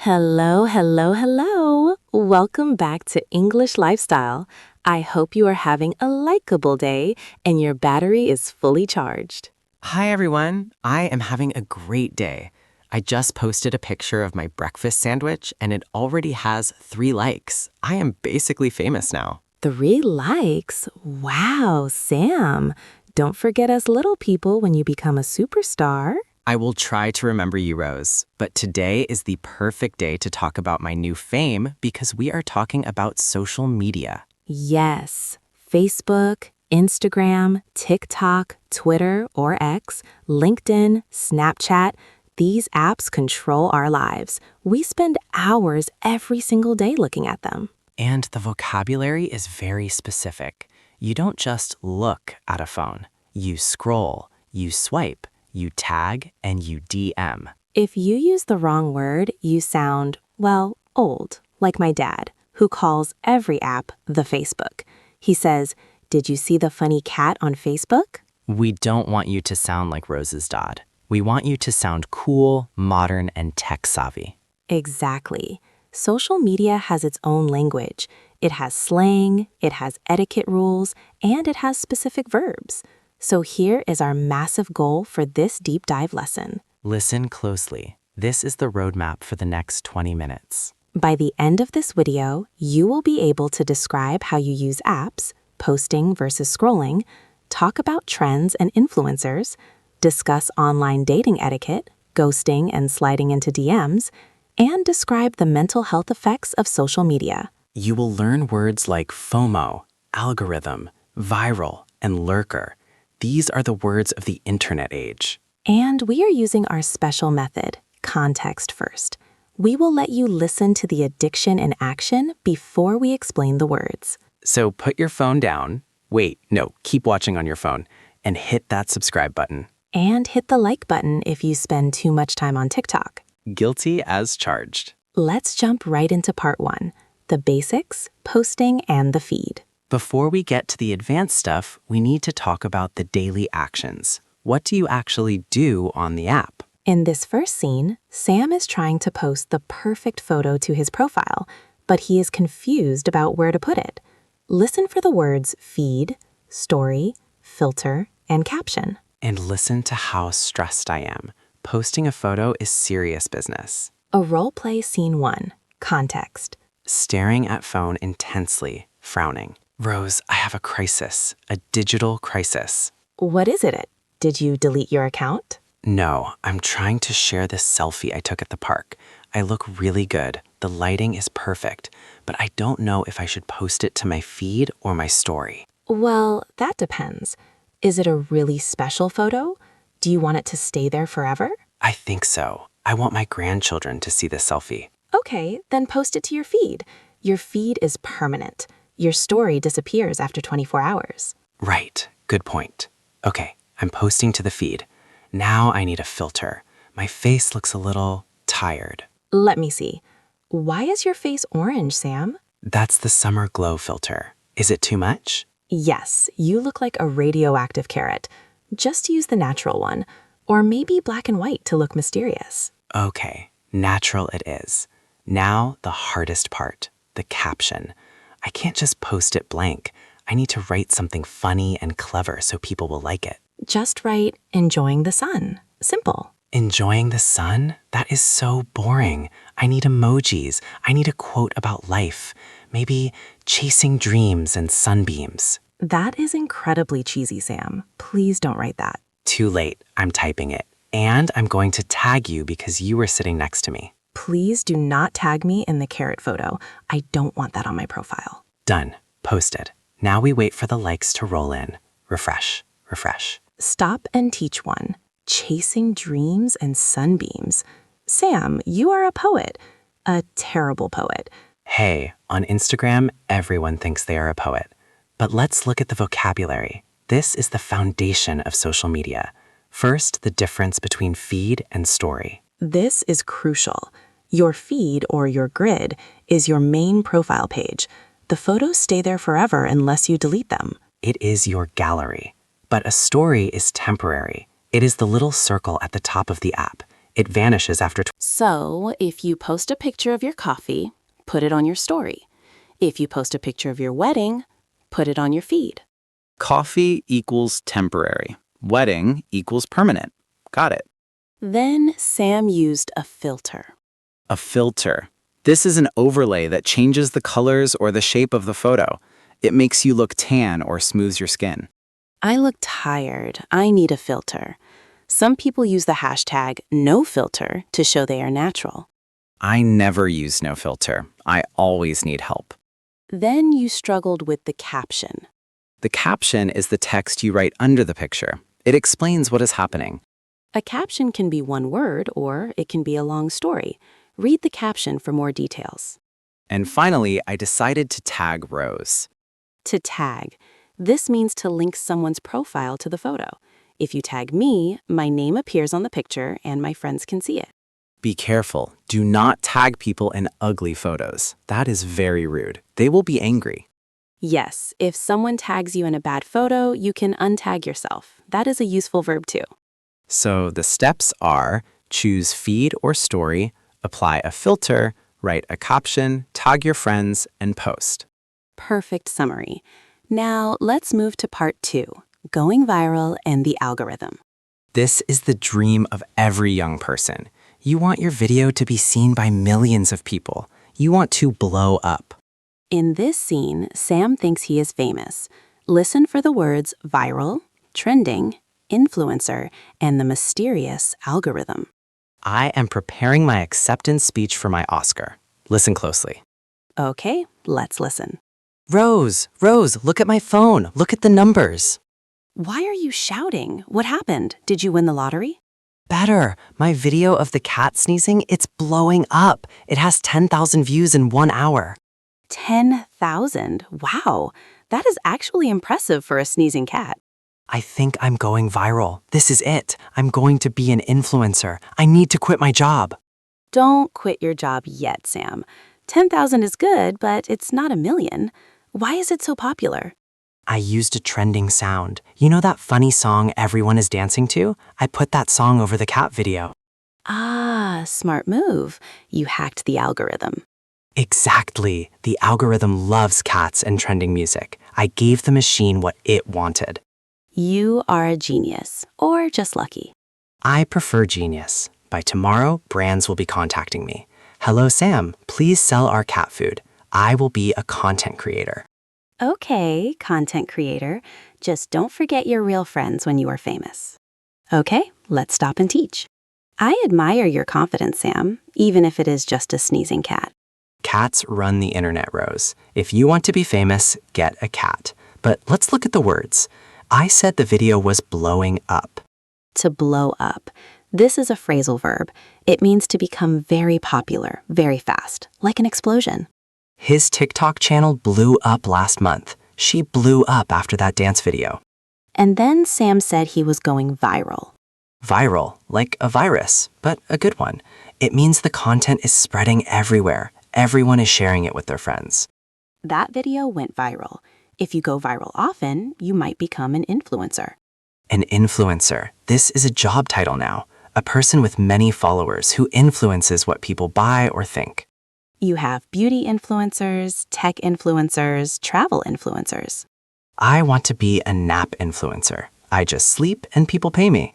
Hello, hello, hello. Welcome back to English Lifestyle. I hope you are having a likable day and your battery is fully charged. Hi everyone, I am having a great day. I just posted a picture of my breakfast sandwich and it already has 3 likes. I am basically famous now. 3 likes? Wow, Sam. Don't forget us little people when you become a superstar. I will try to remember you, Rose, but today is the perfect day to talk about my new fame because we are talking about social media. Yes, Facebook, Instagram, TikTok, Twitter or X, LinkedIn, Snapchat, these apps control our lives. We spend hours every single day looking at them. And the vocabulary is very specific. You don't just look at a phone. You scroll, you swipe, you tag, and you DM. If you use the wrong word, you sound, well, old, like my dad, who calls every app the Facebook. He says, "Did you see the funny cat on Facebook?" We don't want you to sound like Rose's dad. We want you to sound cool, modern, and tech-savvy. Exactly. Social media has its own language. It has slang, it has etiquette rules, and it has specific verbs. So here is our massive goal for this deep dive lesson. Listen closely. This is the roadmap for the next 20 minutes. By the end of this video, you will be able to describe how you use apps, posting versus scrolling, talk about trends and influencers, discuss online dating etiquette, ghosting and sliding into DMs, and describe the mental health effects of social media. You will learn words like FOMO, algorithm, viral, and lurker. These are the words of the internet age. And we are using our special method, context first. We will let you listen to the addiction in action before we explain the words. So put your phone down. Keep watching on your phone and hit that subscribe button. And hit the like button if you spend too much time on TikTok. Guilty as charged. Let's jump right into part 1, the basics, posting, and the feed. Before we get to the advanced stuff, we need to talk about the daily actions. What do you actually do on the app? In this first scene, Sam is trying to post the perfect photo to his profile, but he is confused about where to put it. Listen for the words feed, story, filter, and caption. And listen to how stressed I am. Posting a photo is serious business. A Roleplay scene 1, context. Staring at phone intensely, frowning. Rose, I have a crisis, a digital crisis. What is it? Did you delete your account? No, I'm trying to share this selfie I took at the park. I look really good. The lighting is perfect, but I don't know if I should post it to my feed or my story. Well, that depends. Is it a really special photo? Do you want it to stay there forever? I think so. I want my grandchildren to see this selfie. Okay, then post it to your feed. Your feed is permanent. Your story disappears after 24 hours. Right, good point. Okay, I'm posting to the feed. Now I need a filter. My face looks a little tired. Let me see. Why is your face orange, Sam? That's the summer glow filter. Is it too much? Yes, you look like a radioactive carrot. Just use the natural one, or maybe black and white to look mysterious. Okay, natural it is. Now the hardest part, the caption. I can't just post it blank. I need to write something funny and clever so people will like it. Just write, enjoying the sun. Simple. Enjoying the sun? That is so boring. I need emojis. I need a quote about life. Maybe chasing dreams and sunbeams. That is incredibly cheesy, Sam. Please don't write that. Too late. I'm typing it. And I'm going to tag you because you were sitting next to me. Please do not tag me in the carrot photo. I don't want that on my profile. Done. Posted. Now we wait for the likes to roll in. Refresh. Refresh. Stop and teach one. Chasing dreams and sunbeams. Sam, you are a poet. A terrible poet. Hey, on Instagram, everyone thinks they are a poet. But let's look at the vocabulary. This is the foundation of social media. First, the difference between feed and story. This is crucial. Your feed, or your grid, is your main profile page. The photos stay there forever unless you delete them. It is your gallery. But a story is temporary. It is the little circle at the top of the app. It vanishes after So, if you post a picture of your coffee, put it on your story. If you post a picture of your wedding, put it on your feed. Coffee equals temporary. Wedding equals permanent. Got it. Then Sam used a filter. A filter. This is an overlay that changes the colors or the shape of the photo. It makes you look tan or smooths your skin. I look tired. I need a filter. Some people use the hashtag #NoFilter to show they are natural. I never use no filter. I always need help. Then you struggled with the caption. The caption is the text you write under the picture. It explains what is happening. A caption can be one word or it can be a long story. Read the caption for more details. And finally, I decided to tag Rose. To tag. This means to link someone's profile to the photo. If you tag me, my name appears on the picture and my friends can see it. Be careful. Do not tag people in ugly photos. That is very rude. They will be angry. Yes, if someone tags you in a bad photo, you can untag yourself. That is a useful verb too. So the steps are choose feed or story, apply a filter, write a caption, tag your friends, and post. Perfect summary. Now let's move to part 2, going viral and the algorithm. This is the dream of every young person. You want your video to be seen by millions of people. You want to blow up. In this scene, Sam thinks he is famous. Listen for the words viral, trending, influencer, and the mysterious algorithm. I am preparing my acceptance speech for my Oscar. Listen closely. Okay, let's listen. Rose, look at my phone. Look at the numbers. Why are you shouting? What happened? Did you win the lottery? Better. My video of the cat sneezing, it's blowing up. It has 10,000 views in 1 hour. 10,000? Wow, that is actually impressive for a sneezing cat. I think I'm going viral. This is it. I'm going to be an influencer. I need to quit my job. Don't quit your job yet, Sam. 10,000 is good, but it's not a million. Why is it so popular? I used a trending sound. You know that funny song everyone is dancing to? I put that song over the cat video. Ah, smart move. You hacked the algorithm. Exactly. The algorithm loves cats and trending music. I gave the machine what it wanted. You are a genius, or just lucky. I prefer genius. By tomorrow, brands will be contacting me. Hello, Sam. Please sell our cat food. I will be a content creator. Okay, content creator. Just don't forget your real friends when you are famous. Okay, let's stop and teach. I admire your confidence, Sam, even if it is just a sneezing cat. Cats run the internet, Rose. If you want to be famous, get a cat. But let's look at the words. I said the video was blowing up. To blow up. This is a phrasal verb. It means to become very popular, very fast, like an explosion. His TikTok channel blew up last month. She blew up after that dance video. And then Sam said he was going viral. Viral, like a virus, but a good one. It means the content is spreading everywhere. Everyone is sharing it with their friends. That video went viral. If you go viral often, you might become an influencer. An influencer. This is a job title now. A person with many followers who influences what people buy or think. You have beauty influencers, tech influencers, travel influencers. I want to be a nap influencer. I just sleep and people pay me.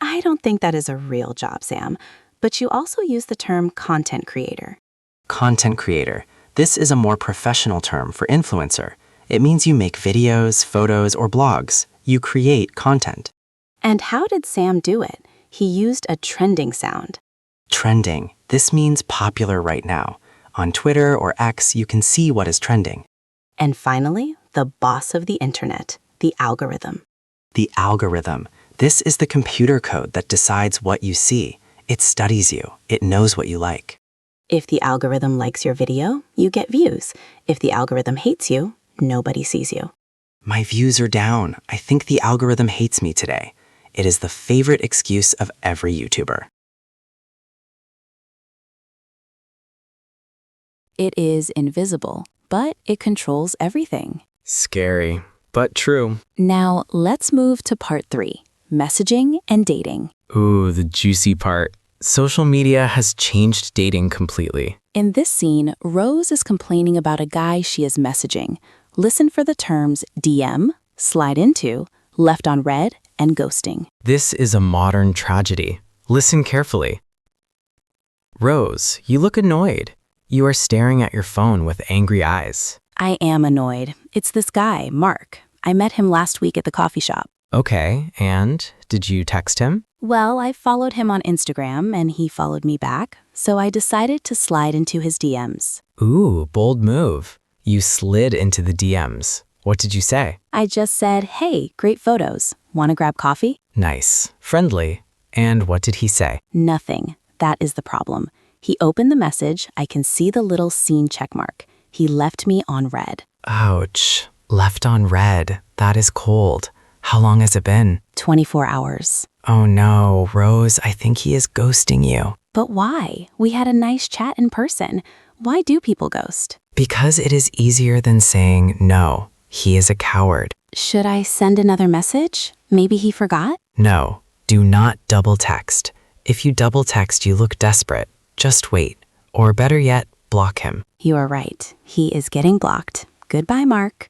I don't think that is a real job, Sam, but you also use the term content creator. Content creator. This is a more professional term for influencer. It means you make videos, photos, or blogs. You create content. And how did Sam do it? He used a trending sound. Trending. This means popular right now. On Twitter or X, you can see what is trending. And finally, the boss of the internet, the algorithm. The algorithm. This is the computer code that decides what you see. It studies you. It knows what you like. If the algorithm likes your video, you get views. If the algorithm hates you, nobody sees you. My views are down. I think the algorithm hates me today. It is the favorite excuse of every YouTuber. It is invisible, but it controls everything. Scary, but true. Now, let's move to part 3, messaging and dating. Ooh, the juicy part. Social media has changed dating completely. In this scene, Rose is complaining about a guy she is messaging. Listen for the terms DM, slide into, left on red, and ghosting. This is a modern tragedy. Listen carefully. Rose, you look annoyed. You are staring at your phone with angry eyes. I am annoyed. It's this guy, Mark. I met him last week at the coffee shop. Okay, and did you text him? Well, I followed him on Instagram and he followed me back, so I decided to slide into his DMs. Ooh, bold move. You slid into the DMs. What did you say? I just said, hey, great photos. Want to grab coffee? Nice. Friendly. And what did he say? Nothing. That is the problem. He opened the message. I can see the little scene checkmark. He left me on red. Ouch. Left on red. That is cold. How long has it been? 24 hours. Oh no, Rose, I think he is ghosting you. But why? We had a nice chat in person. Why do people ghost? Because it is easier than saying no. He is a coward. Should I send another message? Maybe he forgot? No, do not double text. If you double text, you look desperate. Just wait. Or better yet, block him. You are right. He is getting blocked. Goodbye, Mark.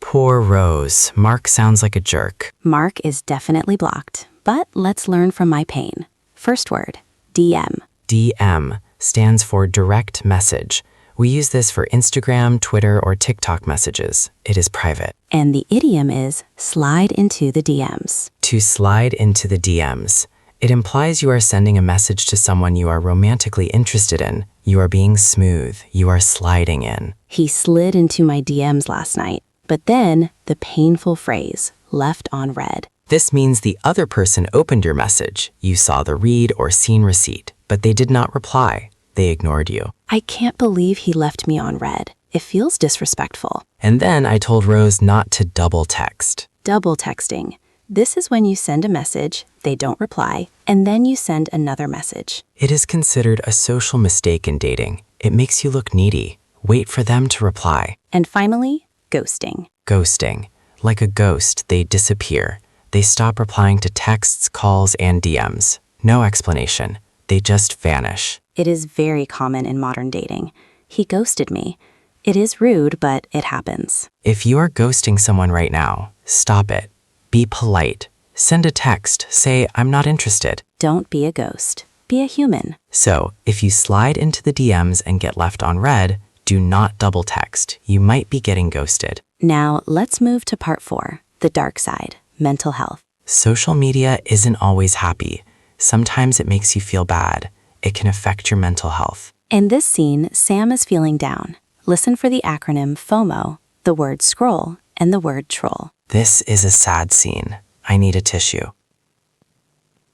Poor Rose. Mark sounds like a jerk. Mark is definitely blocked. But let's learn from my pain. First word, DM. DM stands for direct message. We use this for Instagram, Twitter, or TikTok messages. It is private. And the idiom is slide into the DMs. To slide into the DMs. It implies you are sending a message to someone you are romantically interested in. You are being smooth. You are sliding in. He slid into my DMs last night. But then the painful phrase, left on red. This means the other person opened your message. You saw the read or seen receipt, but they did not reply. They ignored you. I can't believe he left me on red. It feels disrespectful. And then I told Rose not to double text. Double texting. This is when you send a message, they don't reply, and then you send another message. It is considered a social mistake in dating. It makes you look needy. Wait for them to reply. And finally, ghosting. Ghosting. Like a ghost, they disappear. They stop replying to texts, calls, and DMs. No explanation. They just vanish. It is very common in modern dating. He ghosted me. It is rude, but it happens. If you are ghosting someone right now, stop it. Be polite. Send a text. Say, I'm not interested. Don't be a ghost. Be a human. So, if you slide into the DMs and get left on red, do not double text. You might be getting ghosted. Now, let's move to part 4, the dark side, mental health. Social media isn't always happy. Sometimes it makes you feel bad. It can affect your mental health. In this scene, Sam is feeling down. Listen for the acronym FOMO, the word scroll, and the word troll. This is a sad scene. I need a tissue.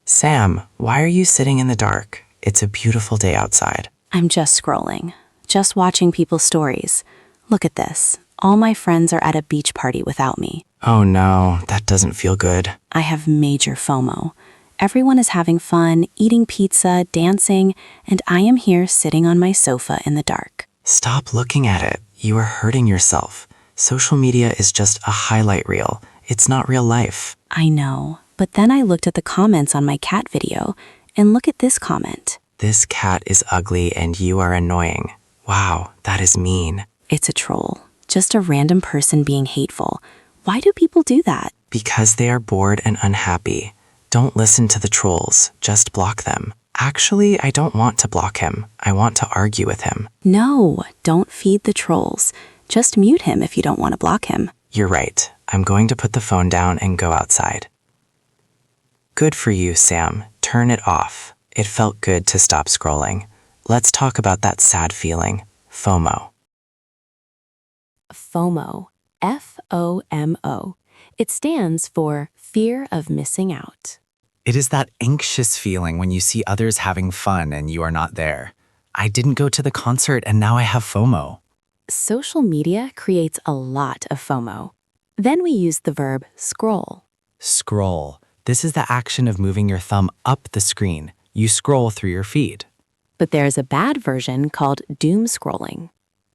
Sam, why are you sitting in the dark? It's a beautiful day outside. I'm just scrolling, just watching people's stories. Look at this. All my friends are at a beach party without me. Oh no, that doesn't feel good. I have major FOMO. Everyone is having fun, eating pizza, dancing, and I am here sitting on my sofa in the dark. Stop looking at it. You are hurting yourself. Social media is just a highlight reel. It's not real life. I know, but then I looked at the comments on my cat video, and look at this comment. This cat is ugly and you are annoying. Wow, that is mean. It's a troll. Just a random person being hateful. Why do people do that? Because they are bored and unhappy. Don't listen to the trolls. Just block them. Actually, I don't want to block him. I want to argue with him. No, don't feed the trolls. Just mute him if you don't want to block him. You're right. I'm going to put the phone down and go outside. Good for you, Sam. Turn it off. It felt good to stop scrolling. Let's talk about that sad feeling, FOMO. FOMO. F-O-M-O. It stands for fear of missing out. It is that anxious feeling when you see others having fun and you are not there. I didn't go to the concert and now I have FOMO. Social media creates a lot of FOMO. Then we use the verb scroll. Scroll. This is the action of moving your thumb up the screen. You scroll through your feed. But there's a bad version called doom scrolling.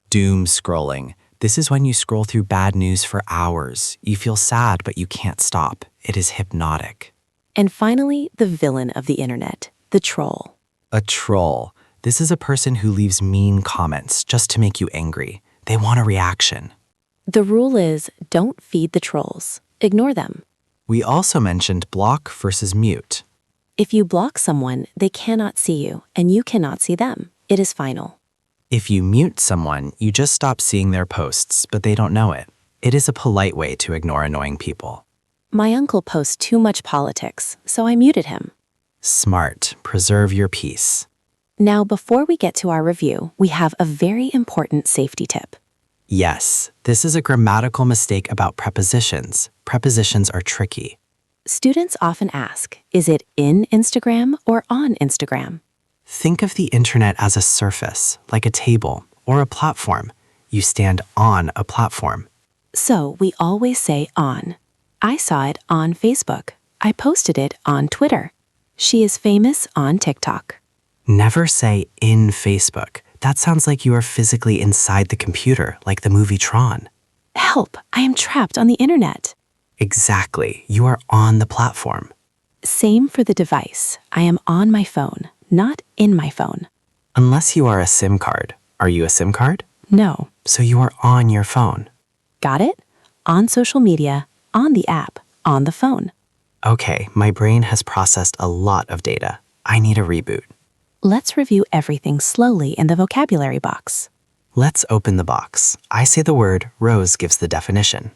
Doom scrolling. This is when you scroll through bad news for hours. You feel sad, but you can't stop. It is hypnotic. And finally, the villain of the internet, The troll. A troll. This is a person who leaves mean comments just to make you angry. They want a reaction. The rule is don't feed the trolls. Ignore them. We also mentioned block versus mute. If you block someone, they cannot see you, and you cannot see them. It is final. If you mute someone, you just stop seeing their posts, but they don't know it. It is a polite way to ignore annoying people. My uncle posts too much politics, so I muted him. Smart. Preserve your peace. Now, before we get to our review, we have a very important safety tip. Yes, this is a grammatical mistake about prepositions. Prepositions are tricky. Students often ask, is it in Instagram or on Instagram? Think of the internet as a surface, like a table or a platform. You stand on a platform. So we always say on. I saw it on Facebook. I posted it on Twitter. She is famous on TikTok. Never say in Facebook. That sounds like you are physically inside the computer, like the movie Tron. Help, I am trapped on the internet. Exactly, you are on the platform. Same for the device. I am on my phone, not in my phone. Unless you are a SIM card. Are you a SIM card? No. So you are on your phone. Got it? On social media, on the app, on the phone. Okay, my brain has processed a lot of data. I need a reboot. Let's review everything slowly in the vocabulary box. Let's open the box. I say the word, Rose gives the definition.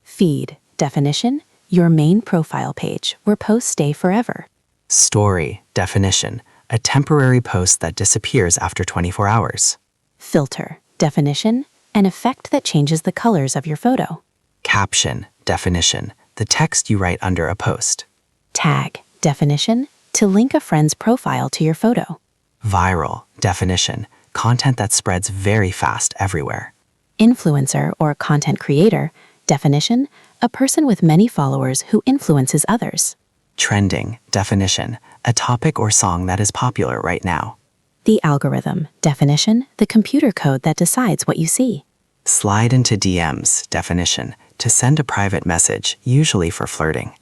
Feed, definition, your main profile page where posts stay forever. Story, definition, a temporary post that disappears after 24 hours. Filter, definition, an effect that changes the colors of your photo. Caption, definition, the text you write under a post. Tag, definition, to link a friend's profile to your photo. Viral, definition, content that spreads very fast everywhere. Influencer or content creator, definition, a person with many followers who influences others. Trending, definition, a topic or song that is popular right now. The algorithm, definition, the computer code that decides what you see. Slide into DMs, definition, to send a private message, usually for flirting.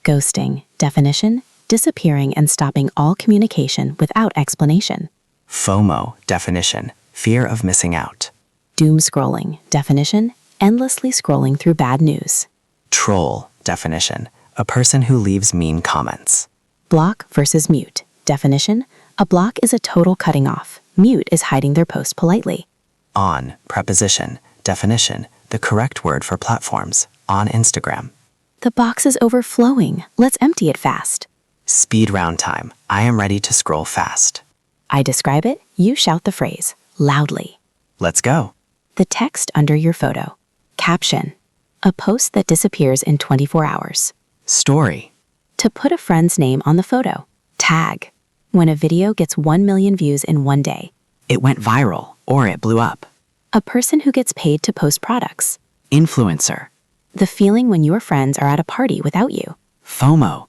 Ghosting, definition, disappearing and stopping all communication without explanation. FOMO, definition, fear of missing out. Doom scrolling, definition, endlessly scrolling through bad news. Troll, definition, a person who leaves mean comments. Block versus mute, definition, a block is a total cutting off. Mute is hiding their post politely. On, preposition, definition, the correct word for platforms, on Instagram. The box is overflowing. Let's empty it fast. Speed round time, I am ready to scroll fast. I describe it, you shout the phrase, loudly. Let's go. The text under your photo. Caption, a post that disappears in 24 hours. Story, To put a friend's name on the photo. Tag, when a video gets 1 million views in one day. it went viral or it blew up. A person who gets paid to post products. Influencer, The feeling when your friends are at a party without you. FOMO,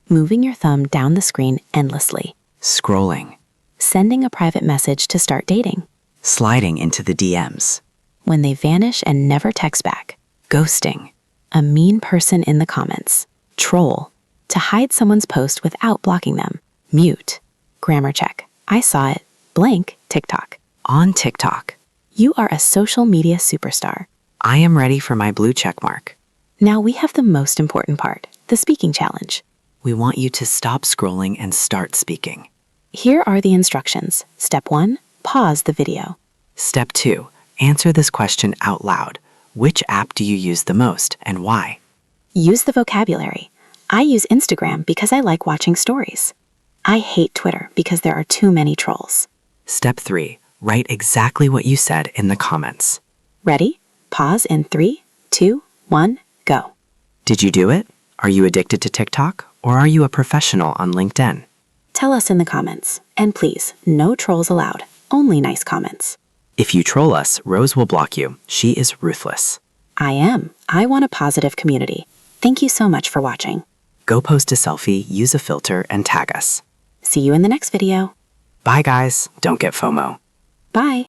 Moving your thumb down the screen endlessly. scrolling, Sending a private message to start dating. sliding into the DMs. When they vanish and never text back. Ghosting, a mean person in the comments. Troll, to hide someone's post without blocking them. Mute, grammar check. I saw it. Blank, TikTok. On TikTok, You are a social media superstar. I am ready for my blue check mark. Now we have the most important part, the speaking challenge. We want you to stop scrolling and start speaking. Here are the instructions. Step 1, pause the video. Step 2, answer this question out loud. Which app do you use the most and why? Use the vocabulary. I use Instagram because I like watching stories. I hate Twitter because there are too many trolls. Step 3, write exactly what you said in the comments. Ready? Pause in 3, 2, 1, go. Did you do it? Are you addicted to TikTok or are you a professional on LinkedIn? Tell us in the comments. And please, no trolls allowed. Only nice comments. If you troll us, Rose will block you. She is ruthless. I am. I want a positive community. Thank you so much for watching. Go post a selfie, use a filter, and tag us. See you in the next video. Bye guys, don't get FOMO. Bye.